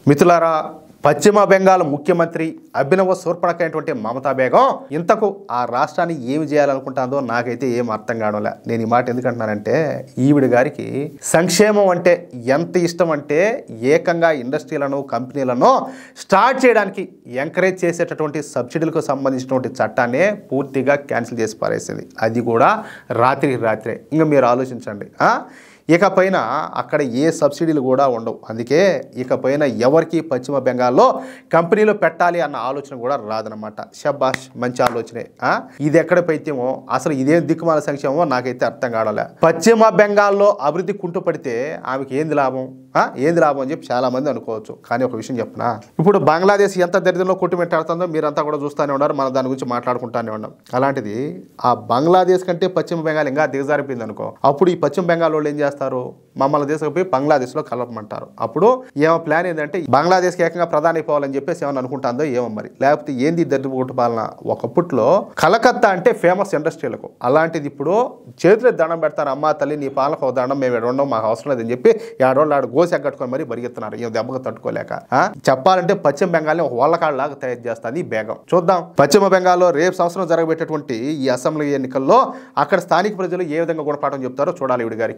మిత్రులారా, పశ్చిమ బెంగాల్ ముఖ్యమంత్రి అభినవ శూర్పణఖ అయినటువంటి మమతా బేగం ఇంతకు ఆ రాష్ట్రాన్ని ఏమి చేయాలనుకుంటుందో నాకైతే ఏం అర్థం కావడంలే. నేను ఈ మాట ఎందుకంటున్నానంటే, ఈవిడ గారికి సంక్షేమం అంటే ఎంత ఇష్టం అంటే ఏకంగా ఇండస్ట్రీలను కంపెనీలను స్టార్ట్ చేయడానికి ఎంకరేజ్ చేసేటటువంటి సబ్సిడీలకు సంబంధించినటువంటి చట్టాన్ని పూర్తిగా క్యాన్సిల్ చేసి పారేసింది. అది కూడా రాత్రికి రాత్రే. ఇంకా మీరు ఆలోచించండి. ఇకపైన అక్కడ ఏ సబ్సిడీలు కూడా ఉండవు. అందుకే ఇకపైన ఎవరికి పశ్చిమ బెంగాల్లో కంపెనీలు పెట్టాలి అన్న ఆలోచన కూడా రాదనమాట. షబాష్, మంచి ఆలోచనే. ఇది ఎక్కడ పైత్యమో, అసలు ఇదేం దిక్కుమాల సంక్షేమో నాకైతే అర్థం కావలే. పశ్చిమ బెంగాల్లో అభివృద్ధి కుంటుపడితే ఆమెకి ఏంది లాభం అని చెప్పి చాలా మంది అనుకోవచ్చు. కానీ ఒక విషయం చెప్పనా, ఇప్పుడు బంగ్లాదేశ్ ఎంత దరిద్రంలో కొట్టుమిట్టాడుతుందో మీరంతా కూడా చూస్తూనే ఉన్నారు, మనం దాని గురించి మాట్లాడుకుంటూనే ఉన్నాం. అలాంటిది ఆ బంగ్లాదేశ్ కంటే పశ్చిమ బెంగాల్ ఇంకా దిగజారిపోయింది అనుకో, అప్పుడు ఈ పశ్చిమ బెంగాల్ వాళ్ళు ఏం చేస్తారు, మమ్మల్ని తీసుకుపోయి బంగ్లాదేశ్లో కలపమంటారు. అప్పుడు ఏమో ప్లాన్ ఏంటంటే బంగ్లాదేశ్కి ఏకంగా ప్రధాని అయిపోవాలని చెప్పేసి ఏమన్నా అనుకుంటుందో ఏమో మరి, లేకపోతే ఏంది దరిద్రపు పాలన. ఒకప్పట్లో కలకత్తా అంటే ఫేమస్ ఇండస్ట్రీలకు, అలాంటిది ఇప్పుడు చేతులు దండం పెడతారు, అమ్మ తల్లి నీ పాలకు ఒక దండం, మేము ఎడడం మాకు అవసరం లేదని చెప్పి ఏడోళ్ళు ఆడు గోసి ఎగ్గట్టుకొని మరి బరిగెత్తున్నారు ఈ దెబ్బకు తట్టుకోలేక. చెప్పాలంటే పశ్చిమ బెంగాల్ని ఒక వాళ్ళకాళ్ళలాగా తయారు చేస్తుంది బేగం. చూద్దాం పశ్చిమ బెంగాల్లో రేపు సంవత్సరం జరగబెట్టేటువంటి ఈ అసెంబ్లీ ఎన్నికల్లో అక్కడ స్థానిక ప్రజలు ఏ విధంగా గుణపాఠం చెప్తారో చూడాలి ఈవిడ గారికి.